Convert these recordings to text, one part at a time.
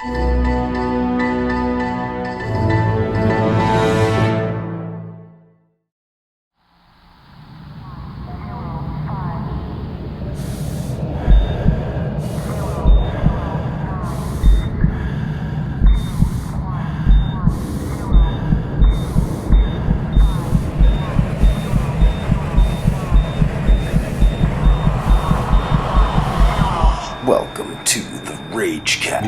Welcome to the Rage Cast.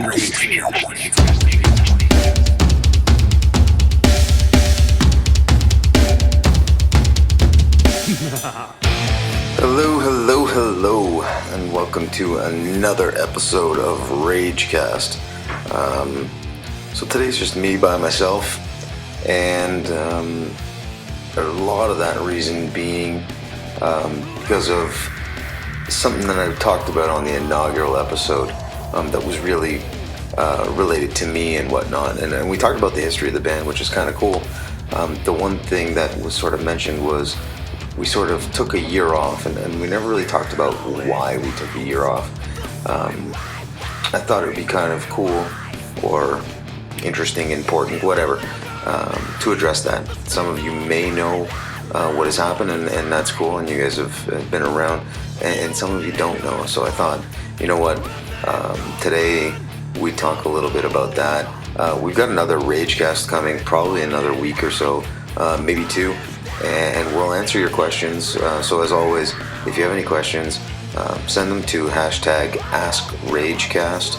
Hello, and welcome to another episode of Ragecast. So today's just me by myself, and a lot of that reason being because of something that I talked about on the inaugural episode that was really related to me and whatnot, and we talked about the history of the band, which is kind of cool. The one thing that was sort of mentioned was we sort of took a year off, and we never really talked about why we took a year off. I thought it would be kind of cool or interesting, important, whatever, to address that. Some of you may know what has happened, and that's cool, and you guys have been around, and some of you don't know. So I thought, you know what, today we talk a little bit about that. We've got another Ragecast coming, probably another week or so, maybe two, and we'll answer your questions. So as always, if you have any questions, send them to hashtag AskRagecast,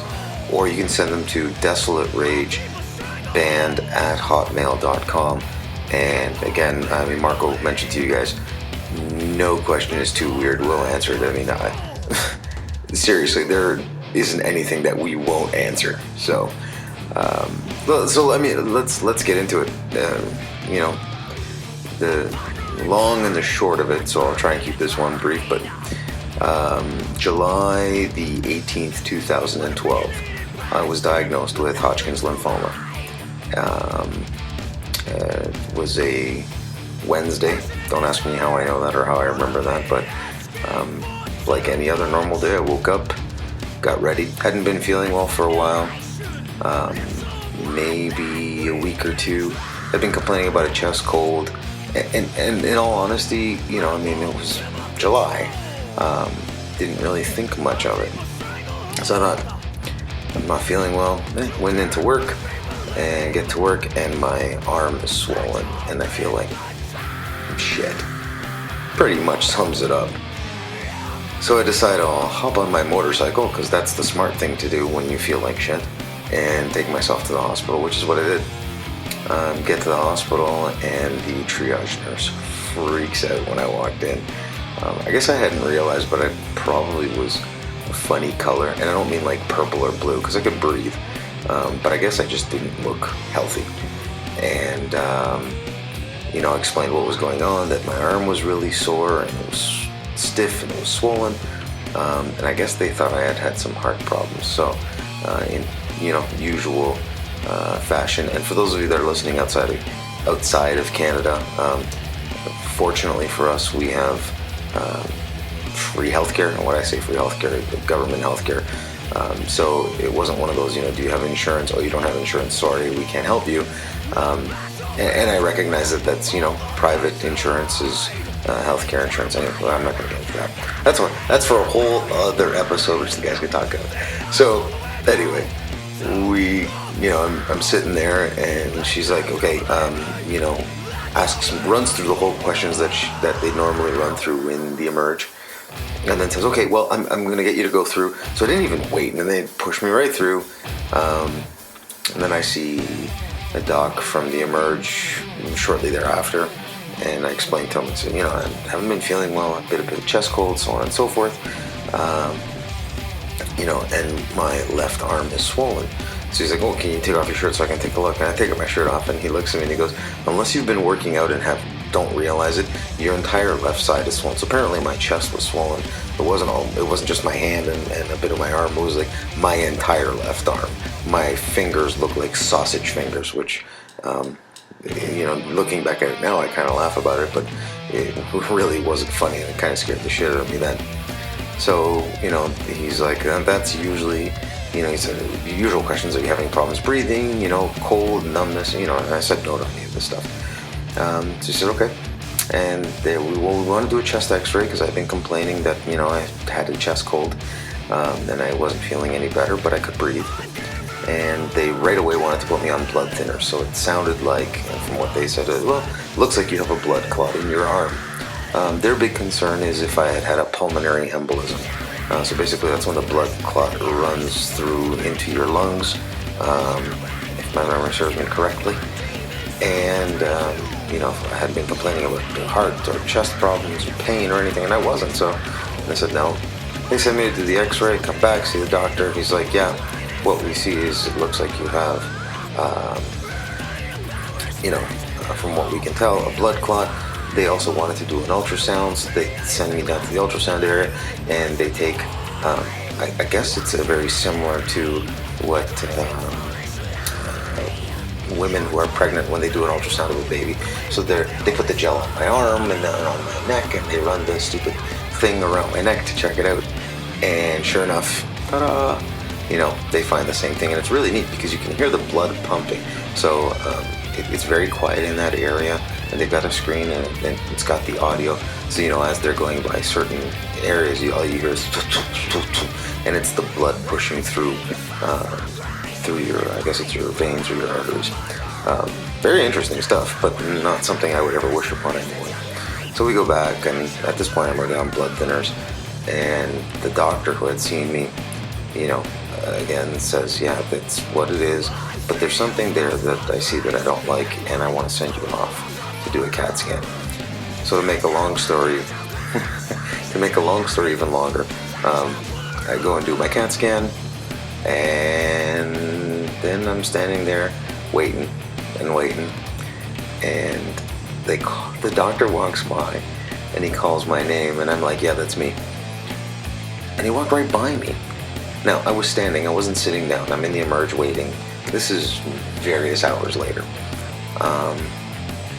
or you can send them to Desolate Rage band@hotmail.com. And again, I mean, Marco mentioned to you guys, no question is too weird. We'll answer it. I mean, seriously, there isn't anything that we won't answer. So I mean, let's get into it. You know, the long and the short of it. So I'll try and keep this one brief. But July the 18th, 2012, I was diagnosed with Hodgkin's lymphoma. It was a Wednesday. Don't ask me how I know that or how I remember that, but like any other normal day, I woke up, got ready. Hadn't been feeling well for a while, maybe a week or two. I'd been complaining about a chest cold, and in all honesty, you know, I mean, it was July. Didn't really think much of it. So I thought, I'm not feeling well. Went into work, and get to work, and my arm is swollen, and I feel like shit. Pretty much sums it up. So I decided I'll hop on my motorcycle, because that's the smart thing to do when you feel like shit, and take myself to the hospital, which is what I did. Get to the hospital, and the triage nurse freaks out when I walked in. I guess I hadn't realized, but I probably was a funny color, and I don't mean like purple or blue, because I could breathe. But I guess I just didn't look healthy. And, you know, I explained what was going on, that my arm was really sore, and it was stiff, and it was swollen. And I guess they thought I had some heart problems. So, in, you know, usual fashion. And for those of you that are listening outside of Canada, fortunately for us, we have free healthcare. And when I say free healthcare, government healthcare. So it wasn't one of those, you know, do you have insurance? Oh, you don't have insurance, sorry, we can't help you. And I recognize that that's, you know, private insurance is healthcare insurance. Anyway, well, I'm not going to get into that. That's for a whole other episode, which the guys could talk about. So anyway, you know, I'm sitting there, and she's like, okay, you know, runs through the whole questions that they normally run through in the Emerge. And then says, okay, well, I'm going to get you to go through. So I didn't even wait, and then they pushed me right through. And then I see a doc from the Emerge shortly thereafter, and I explained to him, I said, you know, I haven't been feeling well, a bit of a chest cold, so on and so forth. You know, and my left arm is swollen. So he's like, oh, can you take off your shirt so I can take a look? And I take my shirt off, and he looks at me and he goes, unless you've been working out and don't realize it, your entire left side is swollen. So apparently my chest was swollen. It wasn't just my hand and a bit of my arm. It was like my entire left arm. My fingers look like sausage fingers, which, you know, looking back at it now, I kind of laugh about it, but it really wasn't funny, and it kind of scared the shit out of me then. So, you know, he's like, that's usually He said, the usual questions, are you having problems breathing, cold, numbness, and I said no to any of this stuff. So he said, okay. And we want to do a chest x-ray because I've been complaining that, I had a chest cold, and I wasn't feeling any better, but I could breathe. And they right away wanted to put me on blood thinners. So it sounded like, from what they said, well, looks like you have a blood clot in your arm. Their big concern is if I had a pulmonary embolism. So basically that's when the blood clot runs through into your lungs, if my memory serves me correctly. And, if I hadn't been complaining about heart or chest problems or pain or anything, and I wasn't, so I said no. They sent me to do the x-ray, come back, see the doctor. He's like, yeah, what we see is it looks like you have, from what we can tell, a blood clot. They also wanted to do an ultrasound, so they send me down to the ultrasound area, and they take, I guess it's very similar to what women who are pregnant when they do an ultrasound of a baby. So they put the gel on my arm and then on my neck, and they run the stupid thing around my neck to check it out. And sure enough, ta-da! They find the same thing, and it's really neat because you can hear the blood pumping. So it's very quiet in that area, and they've got a screen, and it's got the audio. So as they're going by certain areas, all you hear is, and it's the blood pushing through your, I guess it's your veins or your arteries. Very interesting stuff, but not something I would ever wish upon anyone. So we go back, and at this point I'm already on blood thinners, and the doctor who had seen me, again says, yeah, that's what it is, but there's something there that I see that I don't like, and I want to send you off to do a CAT scan. So to make a long story, even longer, I go and do my CAT scan, and then I'm standing there waiting, and the doctor walks by, and he calls my name, and I'm like, yeah, that's me. And he walked right by me. Now, I was standing, I wasn't sitting down, I'm in the emerge waiting. This is various hours later.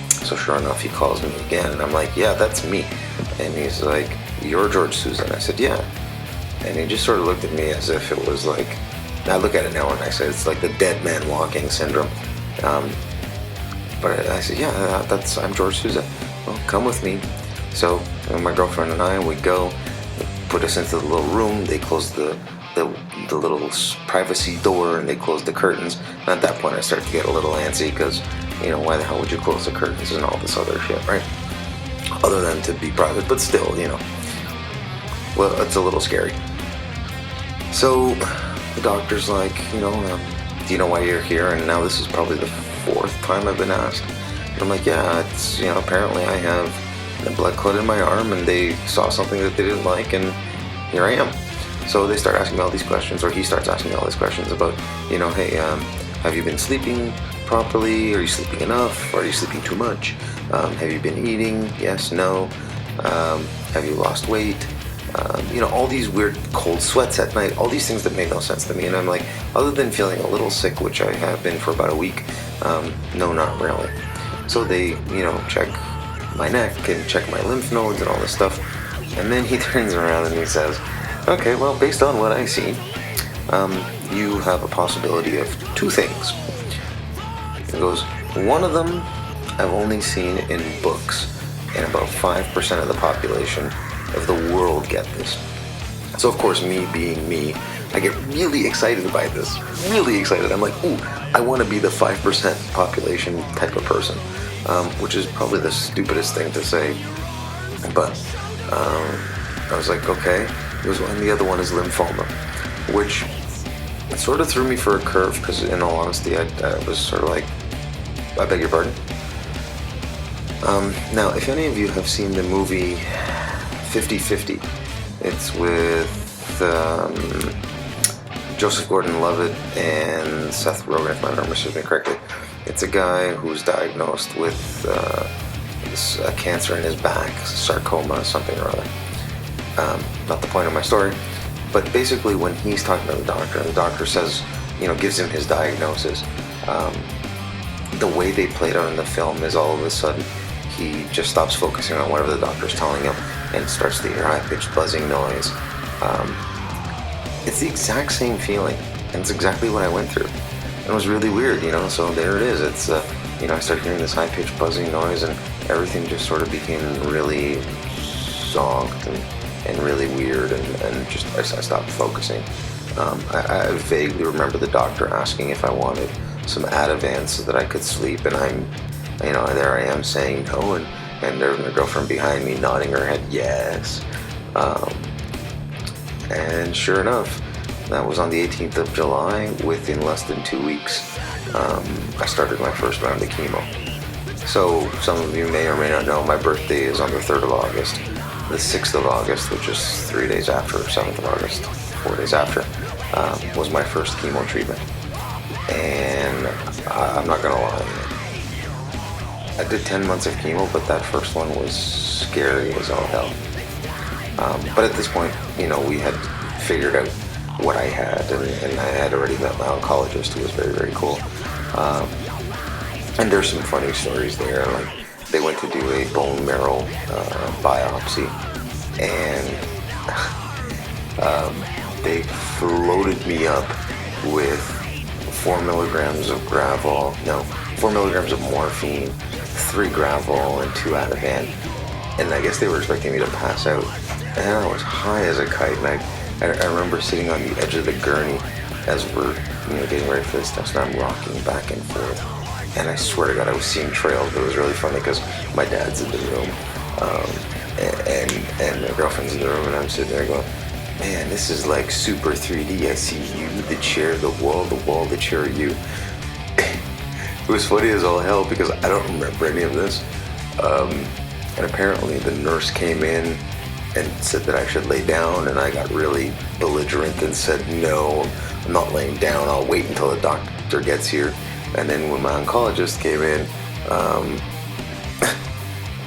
So sure enough, he calls me again, and I'm like, yeah, that's me. And he's like, you're George Souza? And I said, yeah. And he just sort of looked at me as if it was like, I look at it now and I said, it's like the dead man walking syndrome. But I said, yeah, I'm George Souza. Well, come with me. So my girlfriend and I, we go, they put us into the little room, they close the little privacy door, and they close the curtains. And at that point I start to get a little antsy because, why the hell would you close the curtains and all this other shit, right? Other than to be private, but still, well, it's a little scary. So the doctor's like, do you know why you're here? And now this is probably the 4th time I've been asked. And I'm like, yeah, it's, apparently I have a blood clot in my arm, and they saw something that they didn't like, and here I am. So they start asking me all these questions, or he starts asking me all these questions about, hey, have you been sleeping properly? Are you sleeping enough? Or are you sleeping too much? Have you been eating? Yes, no. Have you lost weight? All these weird cold sweats at night, all these things that made no sense to me. And I'm like, other than feeling a little sick, which I have been for about a week, no, not really. So they, check my neck and check my lymph nodes and all this stuff. And then he turns around and he says, okay, well, based on what I see, you have a possibility of 2 things. He goes, one of them I've only seen in books, and about 5% of the population of the world get this. So of course, me being me, I get really excited by this, really excited. I'm like, ooh, I want to be the 5% population type of person, which is probably the stupidest thing to say, but I was like, okay. And the other one is lymphoma, which sort of threw me for a curve because, in all honesty, I was sort of like, I beg your pardon? Now, if any of you have seen the movie 50-50, it's with Joseph Gordon-Levitt and Seth Rogen, if my memory serves me correctly. It's a guy who's diagnosed with a cancer in his back, sarcoma, something or other. Not the point of my story, but basically when he's talking to the doctor, and the doctor says, gives him his diagnosis, the way they played out in the film is all of a sudden he just stops focusing on whatever the doctor's telling him and starts to hear high-pitched buzzing noise. It's the exact same feeling And it's exactly what I went through. It was really weird, so there it is. It's, I started hearing this high-pitched buzzing noise, and everything just sort of became really zonked and really weird, and just I stopped focusing. I vaguely remember the doctor asking if I wanted some Ativan so that I could sleep, and there I am saying no, and there's my girlfriend behind me nodding her head yes. And sure enough, that was on the 18th of July. Within less than 2 weeks, I started my first round of chemo. So some of you may or may not know my birthday is on the 3rd of August. The 6th of August, which is 3 days after, 7th of August, 4 days after, was my first chemo treatment. And I'm not gonna lie, I did 10 months of chemo, but that first one was scary as all hell. But at this point, we had figured out what I had, and I had already met my oncologist, who was very, very cool. And there's some funny stories there. Like, they went to do a bone marrow biopsy, and they floated me up with 4 milligrams of 4 milligrams of morphine, 3 Gravol, and 2 Ativan. And I guess they were expecting me to pass out. And I was high as a kite, and I remember sitting on the edge of the gurney as we're getting ready for this test, and I'm rocking back and forth. And I swear to God, I was seeing trails, but it was really funny because my dad's in the room, and my girlfriend's in the room, and I'm sitting there going, man, this is like super 3D. I see you, the chair, the wall, the chair, you. It was funny as all hell because I don't remember any of this. And apparently the nurse came in and said that I should lay down, and I got really belligerent and said, no, I'm not laying down. I'll wait until the doctor gets here. And then when my oncologist came in,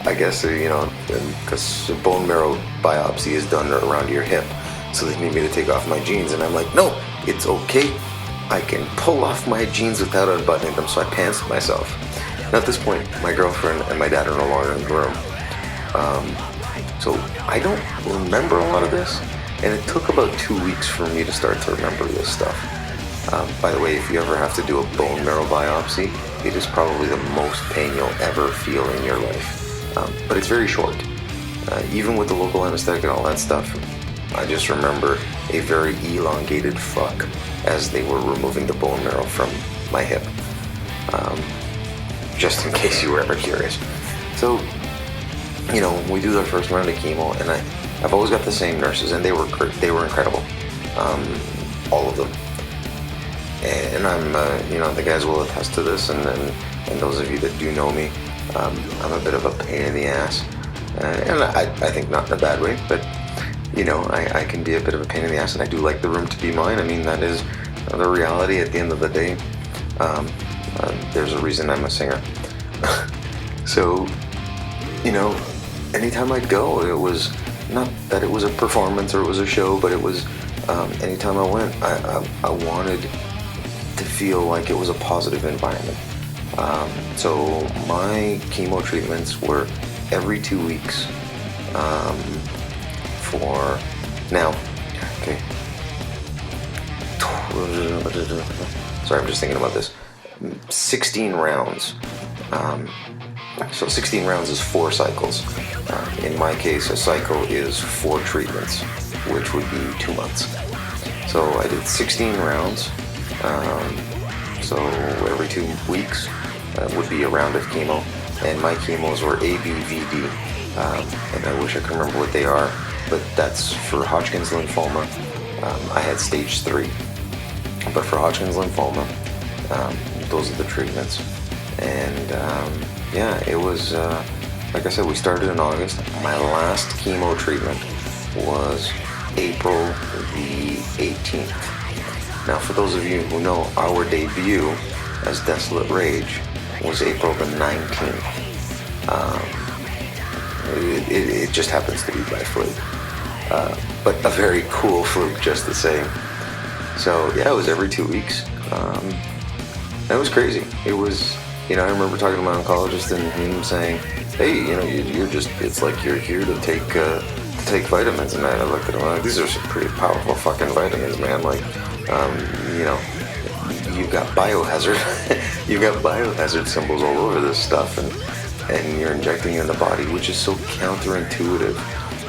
I guess, because a bone marrow biopsy is done around your hip, so they need me to take off my jeans. And I'm like, no, it's okay. I can pull off my jeans without unbuttoning them, so I pantsed myself. Now at this point, my girlfriend and my dad are no longer in the room. So I don't remember a lot of this, and it took about 2 weeks for me to start to remember this stuff. By the way, if you ever have to do a bone marrow biopsy, it is probably the most pain you'll ever feel in your life. But it's very short. Even with the local anesthetic and all that stuff, I just remember a very elongated fuck as they were removing the bone marrow from my hip. Just in case you were ever curious. So, we do our first round of chemo, and I've always got the same nurses, and they were incredible. All of them. And I'm, the guys will attest to this, and those of you that do know me, I'm a bit of a pain in the ass. And I think not in a bad way, but, I can be a bit of a pain in the ass, and I do like the room to be mine. I mean, that is the reality at the end of the day. There's a reason I'm a singer. So, anytime I'd go, it was not that it was a performance or it was a show, but it was anytime I went, I wanted to feel like it was a positive environment. So my chemo treatments were every 2 weeks for now. Okay. Sorry, I'm just thinking about this. 16 rounds. So 16 rounds is 4 cycles. In my case, a cycle is 4 treatments, which would be 2 months. So I did 16 rounds. So every 2 weeks would be a round of chemo. And my chemos were ABVD. And I wish I could remember what they are, but that's for Hodgkin's lymphoma. I had stage 3. But for Hodgkin's lymphoma, those are the treatments. And it was, like I said, we started in August. My last chemo treatment was April the 18th. Now, for those of you who know, our debut as Desolate Rage was April the 19th. It just happens to be by fluke. But a very cool fluke just the same. So, yeah, it was every 2 weeks. That was crazy. It was, I remember talking to my oncologist and him saying, hey, you're just, it's like you're here to take vitamins. And I looked at him like, these are some pretty powerful fucking vitamins, man. Like, You know, you've got biohazard, you've got biohazard symbols all over this stuff, and you're injecting it in the body, which is so counterintuitive.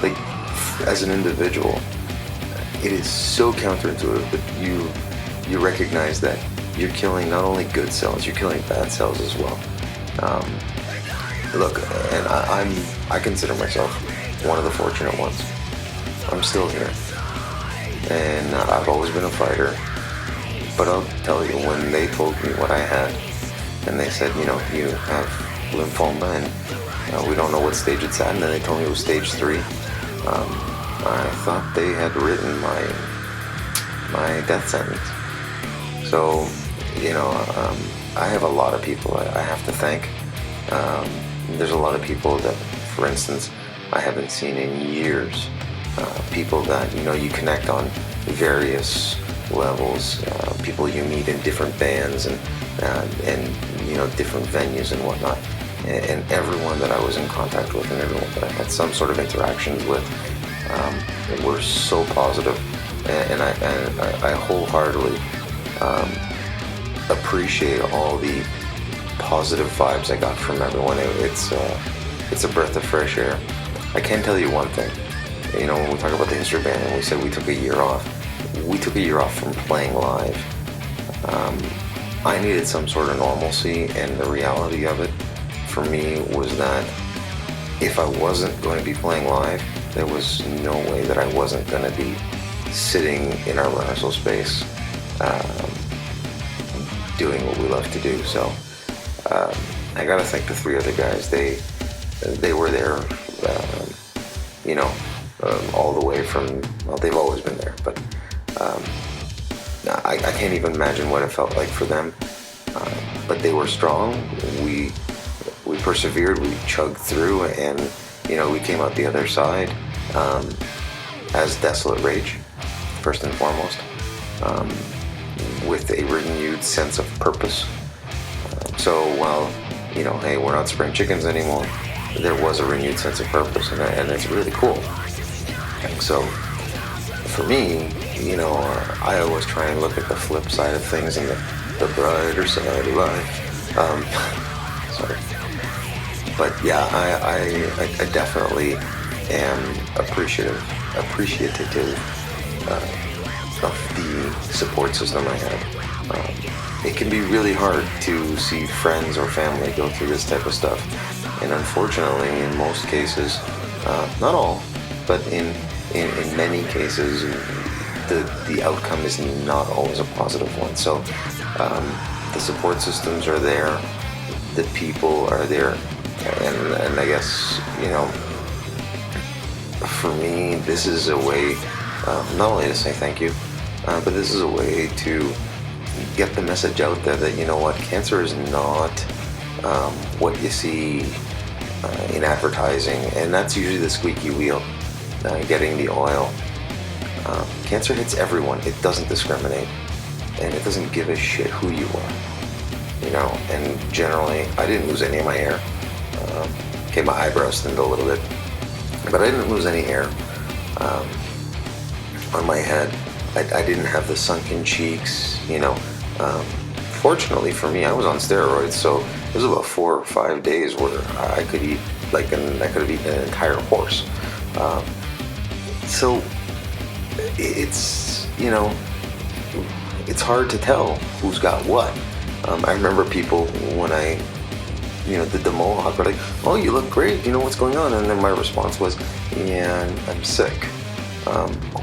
Like, as an individual, it is so counterintuitive, but you recognize that you're killing not only good cells, you're killing bad cells as well. Look, and I consider myself one of the fortunate ones. I'm still here, and I've always been a fighter. But I'll tell you, when they told me what I had, and they said, you have lymphoma, and we don't know what stage it's at, and then they told me it was stage 3. I thought they had written my death sentence. So, I have a lot of people I have to thank. There's a lot of people that, for instance, I haven't seen in years. People that you connect on various levels, people you meet in different bands and different venues and whatnot, and everyone that I was in contact with and everyone that I had some sort of interactions with were so positive, and I wholeheartedly appreciate all the positive vibes I got from everyone. It's a breath of fresh air. I can tell you one thing. When we talk about the history band and we said we took a year off, we took a year off from playing live. I needed some sort of normalcy, and the reality of it for me was that if I wasn't going to be playing live, there was no way that I wasn't going to be sitting in our rehearsal space doing what we love to do. So I gotta thank the 3 other guys. They were there, all the way from, well, they've always been there, but I can't even imagine what it felt like for them. But they were strong. We persevered. We chugged through, and we came out the other side as Desolate Rage, first and foremost, with a renewed sense of purpose. So while hey, we're not spring chickens anymore, there was a renewed sense of purpose, and it's really cool. So for me, I always try and look at the flip side of things and the brighter side of life. Sorry. But yeah, I definitely am appreciative of the support system I had. It can be really hard to see friends or family go through this type of stuff, and unfortunately, in most cases, not all, but in many cases, the outcome is not always a positive one. So the support systems are there, the people are there, and I guess for me, this is a way not only to say thank you, but this is a way to get the message out there that cancer is not what you see in advertising, and that's usually the squeaky wheel, getting the oil. Cancer hits everyone. It doesn't discriminate, and it doesn't give a shit who you are. And generally, I didn't lose any of my hair. Okay, my eyebrows thinned a little bit, but I didn't lose any hair on my head. I didn't have the sunken cheeks, Fortunately for me, I was on steroids, so it was about 4 or 5 days where I could eat I could have eaten an entire horse. So it's it's hard to tell who's got what. I remember people when I did the mohawk were like, "Oh, you look great. What's going on?" And then my response was, "Yeah, I'm sick."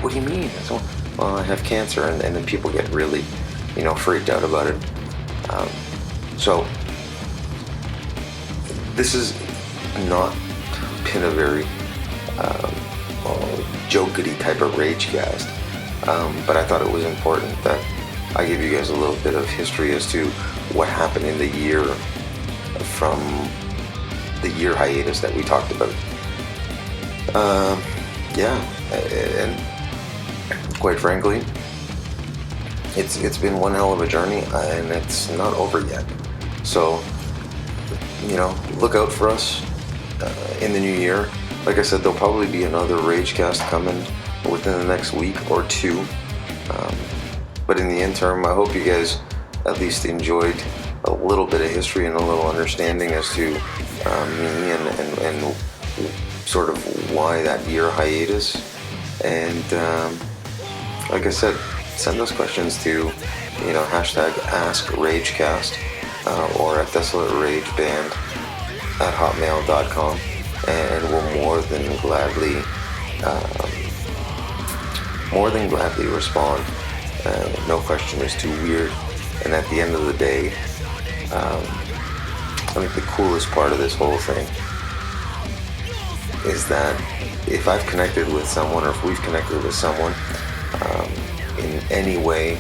What do you mean? So, well, I have cancer, and then people get really freaked out about it. So this has not been a very jokey type of rage cast, but I thought it was important that I give you guys a little bit of history as to what happened in the year from the year hiatus that we talked about. And quite frankly, it's been one hell of a journey, and it's not over yet. So look out for us in the new year. Like I said, there'll probably be another Ragecast coming within the next week or 2. But in the interim, I hope you guys at least enjoyed a little bit of history and a little understanding as to me and sort of why that year hiatus. And like I said, send us questions to, hashtag AskRagecast or at Desolate Rage Band at hotmail.com, and we'll more than gladly respond. No question is too weird. And at the end of the day, I think the coolest part of this whole thing is that if I've connected with someone, or if we've connected with someone in any way,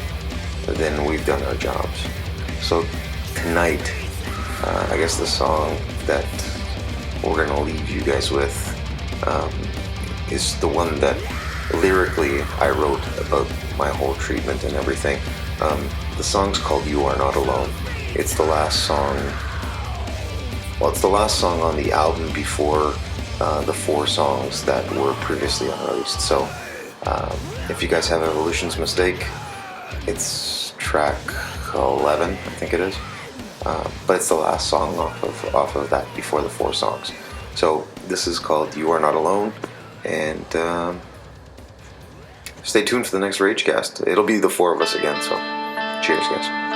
then we've done our jobs. So tonight, I guess the song that we're gonna leave you guys with is the one that lyrically I wrote about my whole treatment and everything. The song's called "You Are Not Alone." It's the last song. Well, it's the last song on the album before the 4 songs that were previously unreleased. So if you guys have Evolution's Mistake, it's track 11, I think it is. But it's the last song off of that before the 4 songs. So this is called "You Are Not Alone," and stay tuned for the next Ragecast. It'll be the 4 of us again. So cheers, guys.